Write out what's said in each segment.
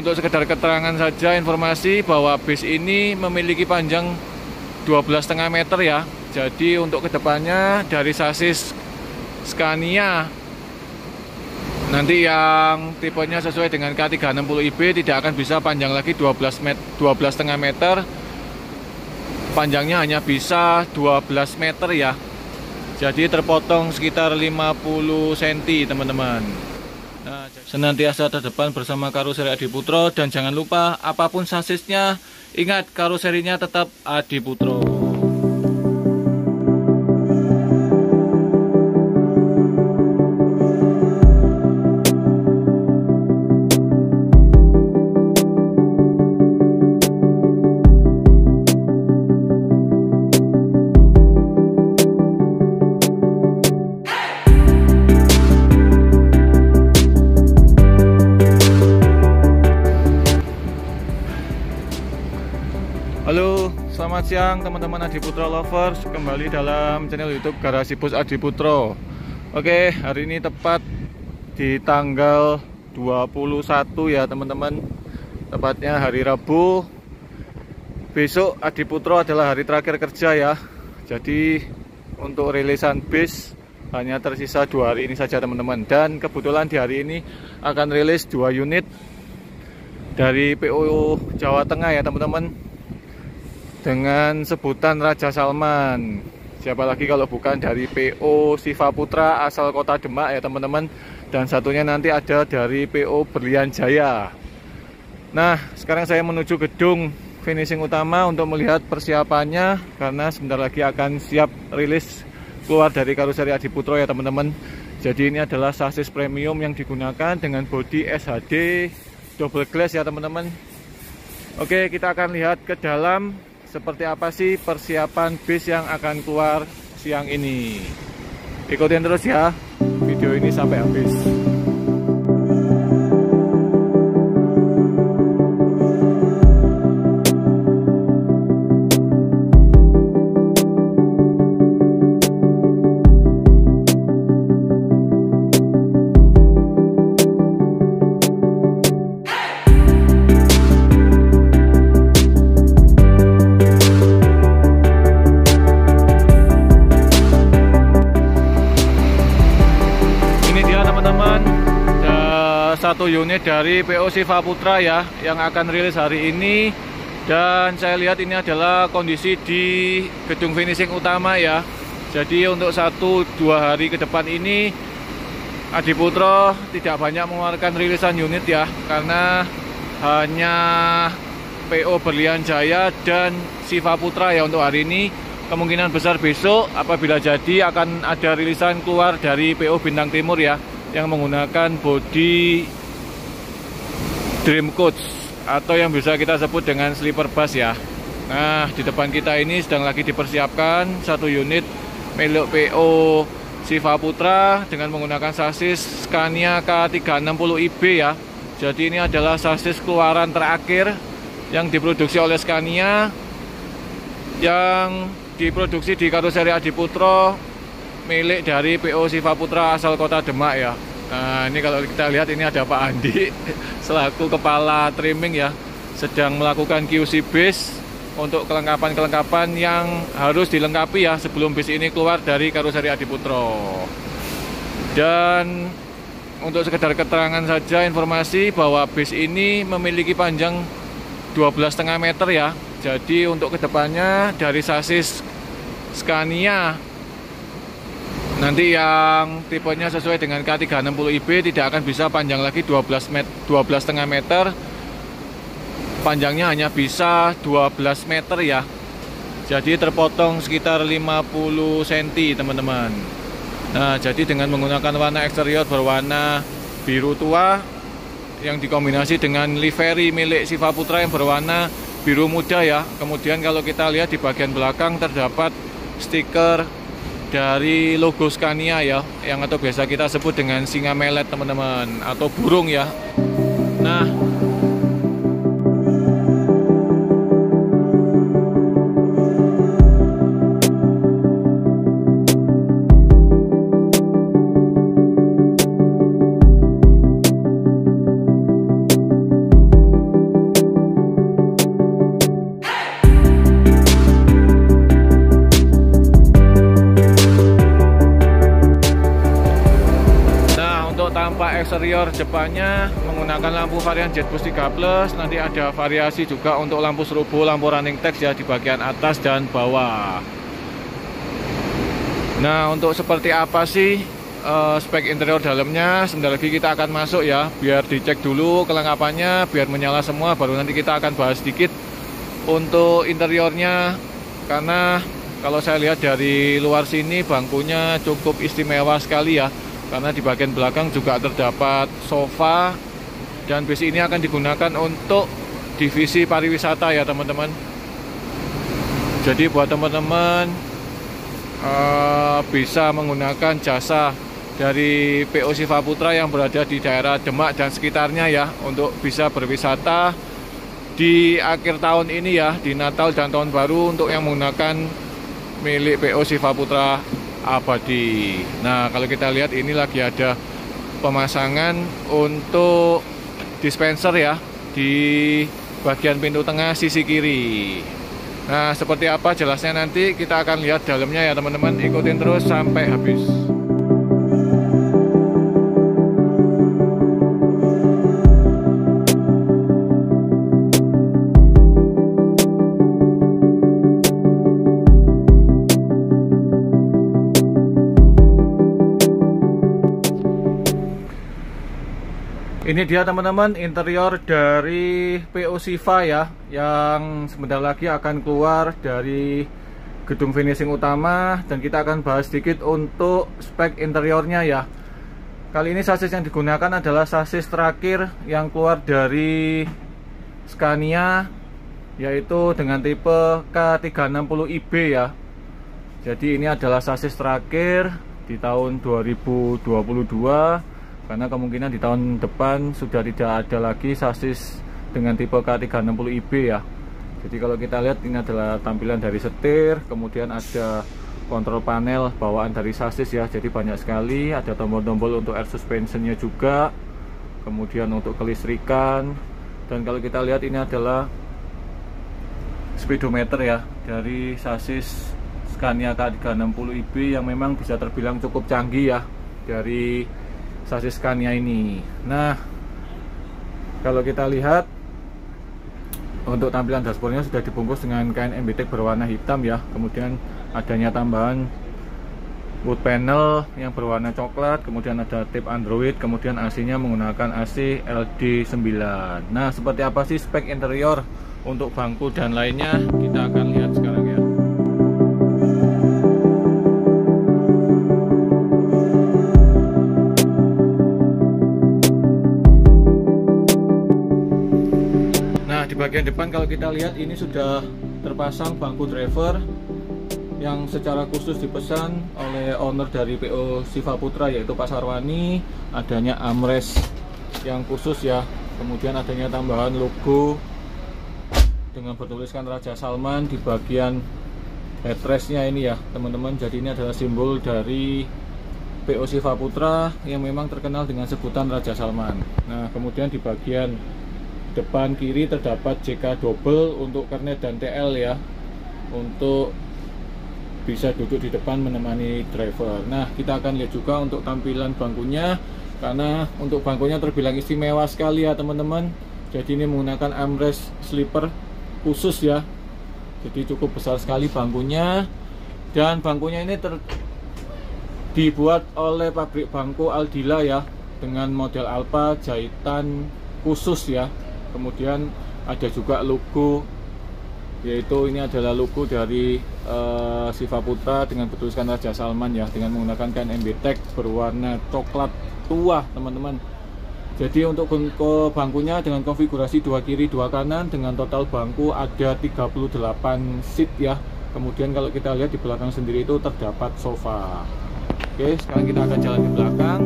Untuk sekedar keterangan saja, informasi bahwa bis ini memiliki panjang 12,5 meter ya. Jadi untuk kedepannya dari sasis Scania nanti yang tipenya sesuai dengan K360IB tidak akan bisa panjang lagi 12,5 meter. Panjangnya hanya bisa 12 meter ya. Jadi terpotong sekitar 50 cm teman-teman. Nah, senantiasa terdepan bersama karoseri Adiputro, dan jangan lupa apapun sasisnya, ingat karoserinya tetap Adiputro. Halo, selamat siang teman-teman Adiputro lovers. Kembali dalam channel YouTube Garasi Bus Adiputro. Oke, hari ini tepat di tanggal 21 ya teman-teman. Tepatnya hari Rabu. Besok Adiputro adalah hari terakhir kerja ya. Jadi untuk rilisan bis hanya tersisa 2 hari ini saja teman-teman. Dan kebetulan di hari ini akan rilis 2 unit dari PO Jawa Tengah ya teman-teman, dengan sebutan Raja Salman. Siapa lagi kalau bukan dari PO Siva Putra asal kota Demak ya teman-teman. Dan satunya nanti ada dari PO Berlian Jaya. Nah, sekarang saya menuju gedung finishing utama untuk melihat persiapannya, karena sebentar lagi akan siap rilis keluar dari karoseri Adiputro ya teman-teman. Jadi ini adalah sasis premium yang digunakan dengan bodi SHD double glass ya teman-teman. Oke, kita akan lihat ke dalam seperti apa sih persiapan bis yang akan keluar siang ini. Ikutin terus ya video ini sampai habis. Satu unit dari PO Siva Putra ya yang akan rilis hari ini. Dan saya lihat ini adalah kondisi di gedung finishing utama ya. Jadi untuk 1-2 hari ke depan ini Adiputro tidak banyak mengeluarkan rilisan unit ya, karena hanya PO Berlian Jaya dan Siva Putra ya untuk hari ini. Kemungkinan besar besok apabila jadi akan ada rilisan keluar dari PO Bintang Timur ya, yang menggunakan bodi Dream Coach atau yang bisa kita sebut dengan sleeper bus ya. Nah, di depan kita ini sedang lagi dipersiapkan satu unit milik PO Siva Putra dengan menggunakan sasis Scania K360IB ya. Jadi ini adalah sasis keluaran terakhir yang diproduksi oleh Scania, yang diproduksi di karoseri Adiputro milik dari PO Siva Putra asal kota Demak ya. Nah, ini kalau kita lihat ini ada Pak Andi selaku kepala trimming ya, sedang melakukan QC bis untuk kelengkapan-kelengkapan yang harus dilengkapi ya sebelum bis ini keluar dari karoseri Adiputro. Dan untuk sekedar keterangan saja, informasi bahwa bis ini memiliki panjang 12,5 meter ya. Jadi untuk kedepannya dari sasis Scania nanti yang tipenya sesuai dengan K360IB tidak akan bisa panjang lagi 12,5 meter. Panjangnya hanya bisa 12 meter ya. Jadi terpotong sekitar 50 cm teman-teman. Nah, jadi dengan menggunakan warna eksterior berwarna biru tua yang dikombinasi dengan livery milik Siva Putra yang berwarna biru muda ya. Kemudian kalau kita lihat di bagian belakang terdapat stiker dari logo Scania ya, yang atau biasa kita sebut dengan singa melet teman-teman, atau burung ya. Nah, eksterior depannya menggunakan lampu varian JetBoost 3+. Nanti ada variasi juga untuk lampu strobo, lampu running text ya di bagian atas dan bawah. Nah, untuk seperti apa sih spek interior dalamnya, sebentar lagi kita akan masuk ya, biar dicek dulu kelengkapannya, biar menyala semua, baru nanti kita akan bahas sedikit untuk interiornya. Karena kalau saya lihat dari luar sini bangkunya cukup istimewa sekali ya, karena di bagian belakang juga terdapat sofa, dan bis ini akan digunakan untuk divisi pariwisata ya teman-teman. Jadi buat teman-teman bisa menggunakan jasa dari PO Siva Putra yang berada di daerah Demak dan sekitarnya ya, untuk bisa berwisata di akhir tahun ini ya, di Natal dan Tahun Baru, untuk yang menggunakan milik PO Siva Putra Abadi. Nah, kalau kita lihat ini lagi ada pemasangan untuk dispenser ya di bagian pintu tengah sisi kiri. Nah, seperti apa jelasnya nanti kita akan lihat dalamnya ya teman-teman. Ikutin terus sampai habis. Ini dia teman-teman interior dari PO Siva ya, yang sebentar lagi akan keluar dari gedung finishing utama, dan kita akan bahas sedikit untuk spek interiornya ya. Kali ini sasis yang digunakan adalah sasis terakhir yang keluar dari Scania, yaitu dengan tipe K360IB ya. Jadi ini adalah sasis terakhir di tahun 2022, karena kemungkinan di tahun depan sudah tidak ada lagi sasis dengan tipe K360IB ya. Jadi kalau kita lihat ini adalah tampilan dari setir, kemudian ada kontrol panel bawaan dari sasis ya. Jadi banyak sekali, ada tombol-tombol untuk air suspensionnya juga, kemudian untuk kelistrikan. Dan kalau kita lihat ini adalah speedometer ya dari sasis Scania K360IB yang memang bisa terbilang cukup canggih ya dari sasis Scania ini. Nah, kalau kita lihat untuk tampilan dashboardnya sudah dibungkus dengan kain MBTEK berwarna hitam ya. Kemudian adanya tambahan wood panel yang berwarna coklat, kemudian ada tip Android, kemudian AC-nya menggunakan AC LD9. Nah, seperti apa sih spek interior untuk bangku dan lainnya, kita akan lihat sekarang ya. Bagian depan kalau kita lihat ini sudah terpasang bangku driver yang secara khusus dipesan oleh owner dari PO Siva Putra, yaitu Pak Sarwani. Adanya armrest yang khusus ya, kemudian adanya tambahan logo dengan bertuliskan Raja Salman di bagian headrestnya ini ya teman-teman. Jadi ini adalah simbol dari PO Siva Putra yang memang terkenal dengan sebutan Raja Salman. Nah, kemudian di bagian depan kiri terdapat JK double untuk kernet dan TL ya, untuk bisa duduk di depan menemani driver. Nah, kita akan lihat juga untuk tampilan bangkunya, karena untuk bangkunya terbilang istimewa sekali ya teman-teman. Jadi ini menggunakan armrest sleeper khusus ya, jadi cukup besar sekali bangkunya. Dan bangkunya ini dibuat oleh pabrik bangku Aldila ya, dengan model Alpha jahitan khusus ya. Kemudian ada juga logo, yaitu ini adalah logo dari Siva Putra dengan bertuliskan Raja Salman ya, dengan menggunakan kain MBTEK berwarna coklat tua teman-teman. Jadi untuk bangkunya dengan konfigurasi 2 kiri 2 kanan, dengan total bangku ada 38 seat ya. Kemudian kalau kita lihat di belakang sendiri itu terdapat sofa. Oke, sekarang kita akan jalan di belakang.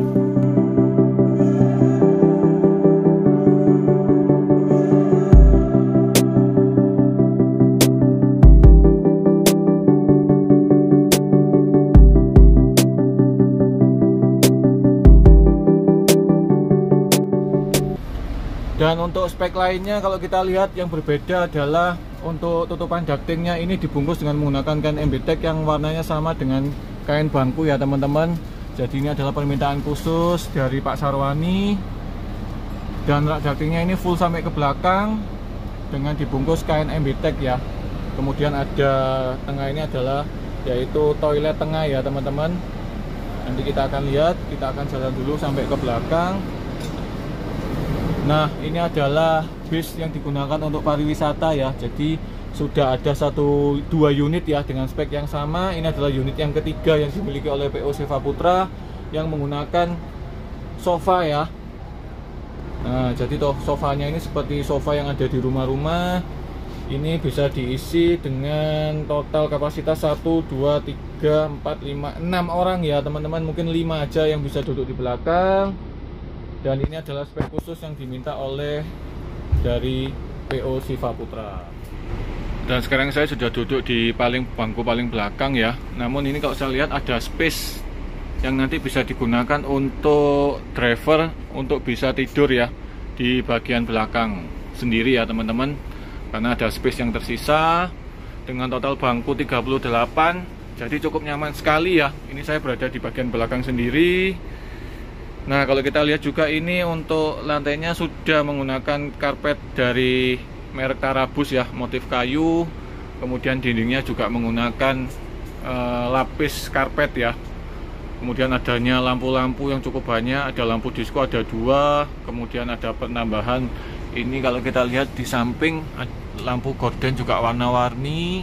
Dan untuk spek lainnya kalau kita lihat yang berbeda adalah untuk tutupan ductingnya ini dibungkus dengan menggunakan kain MBTEK yang warnanya sama dengan kain bangku ya teman-teman. Jadi ini adalah permintaan khusus dari Pak Sarwani. Dan rak dagingnya ini full sampai ke belakang dengan dibungkus kain MBTEK ya. Kemudian ada tengah ini adalah yaitu toilet tengah ya teman-teman. Nanti kita akan lihat, kita akan jalan dulu sampai ke belakang. Nah, ini adalah bis yang digunakan untuk pariwisata ya. Jadi sudah ada 1-2 unit ya dengan spek yang sama. Ini adalah unit yang ketiga yang dimiliki oleh PO Siva Putra yang menggunakan sofa ya. Nah, jadi sofanya ini seperti sofa yang ada di rumah-rumah. Ini bisa diisi dengan total kapasitas 1, 2, 3, 4, 5, 6 orang ya teman-teman. Mungkin 5 aja yang bisa duduk di belakang. Dan ini adalah spek khusus yang diminta oleh dari PO Siva Putra. Dan sekarang saya sudah duduk di bangku paling belakang ya. Namun ini kalau saya lihat ada space yang nanti bisa digunakan untuk driver untuk bisa tidur ya di bagian belakang sendiri ya teman-teman. Karena ada space yang tersisa dengan total bangku 38. Jadi cukup nyaman sekali ya. Ini saya berada di bagian belakang sendiri. Nah, kalau kita lihat juga ini untuk lantainya sudah menggunakan karpet dari merek Tarabus ya, motif kayu. Kemudian dindingnya juga menggunakan lapis karpet ya. Kemudian adanya lampu-lampu yang cukup banyak, ada lampu disco ada 2. Kemudian ada penambahan ini kalau kita lihat di samping lampu gorden juga warna-warni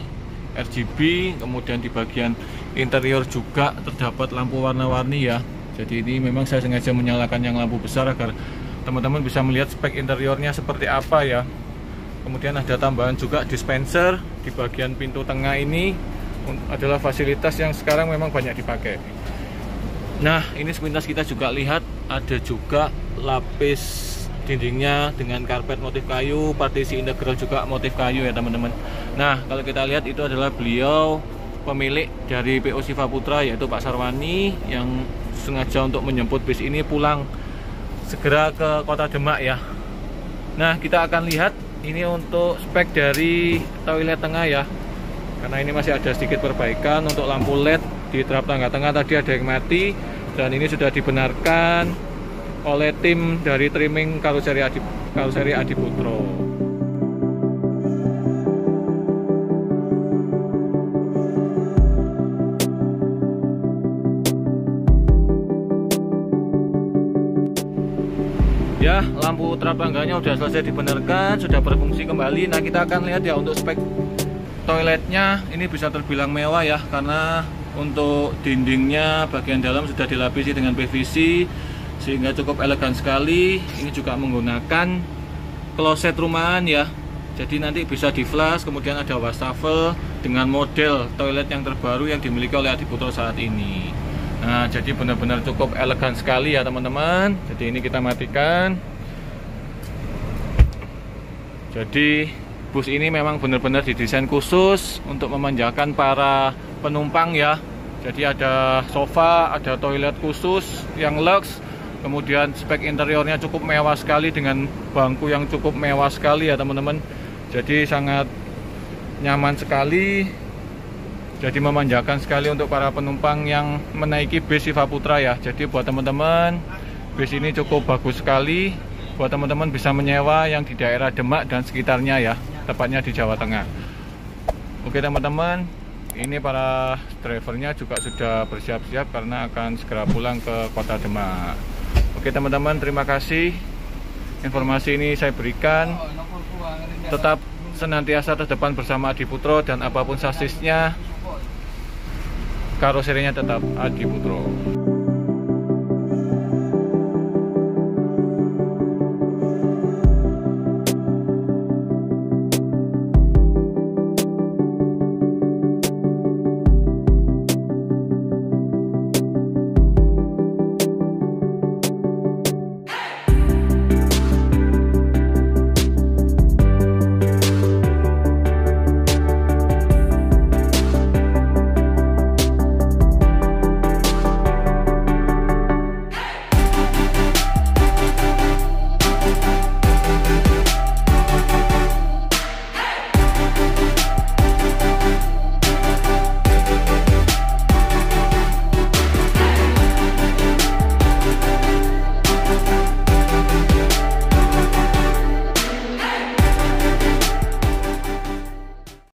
RGB. Kemudian di bagian interior juga terdapat lampu warna-warni ya. Jadi ini memang saya sengaja menyalakan yang lampu besar agar teman-teman bisa melihat spek interiornya seperti apa ya. Kemudian ada tambahan juga dispenser di bagian pintu tengah. Ini adalah fasilitas yang sekarang memang banyak dipakai. Nah, ini sepintas kita juga lihat ada juga lapis dindingnya dengan karpet motif kayu, partisi integral juga motif kayu ya teman-teman. Nah, kalau kita lihat itu adalah beliau pemilik dari PO Siva Putra yaitu Pak Sarwani yang sengaja untuk menjemput bis ini pulang segera ke Kota Demak ya. Nah, kita akan lihat ini untuk spek dari toilet tengah ya. Karena ini masih ada sedikit perbaikan untuk lampu LED di trap tangga tengah tadi ada yang mati dan ini sudah dibenarkan oleh tim dari trimming karoseri Adiputro. Ya, lampu trap tangganya sudah selesai dibenarkan, sudah berfungsi kembali. Nah, kita akan lihat ya untuk spek toiletnya. Ini bisa terbilang mewah ya, karena untuk dindingnya bagian dalam sudah dilapisi dengan PVC sehingga cukup elegan sekali. Ini juga menggunakan kloset rumahan ya. Jadi nanti bisa di flush, kemudian ada wastafel dengan model toilet yang terbaru yang dimiliki oleh Adiputro saat ini. Nah, jadi benar-benar cukup elegan sekali ya teman-teman. Jadi ini kita matikan. Jadi bus ini memang benar-benar didesain khusus untuk memanjakan para penumpang ya. Jadi ada sofa, ada toilet khusus yang luxe. Kemudian spek interiornya cukup mewah sekali dengan bangku yang cukup mewah sekali ya teman-teman. Jadi sangat nyaman sekali. Jadi memanjakan sekali untuk para penumpang yang menaiki bis Siva Putra ya. Jadi buat teman-teman, bis ini cukup bagus sekali. Buat teman-teman bisa menyewa yang di daerah Demak dan sekitarnya ya, tepatnya di Jawa Tengah. Oke teman-teman, ini para drivernya juga sudah bersiap-siap karena akan segera pulang ke Kota Demak. Oke teman-teman, terima kasih. Informasi ini saya berikan. Tetap senantiasa terdepan bersama Adiputro dan apapun sasisnya, karoserinya tetap Adiputro.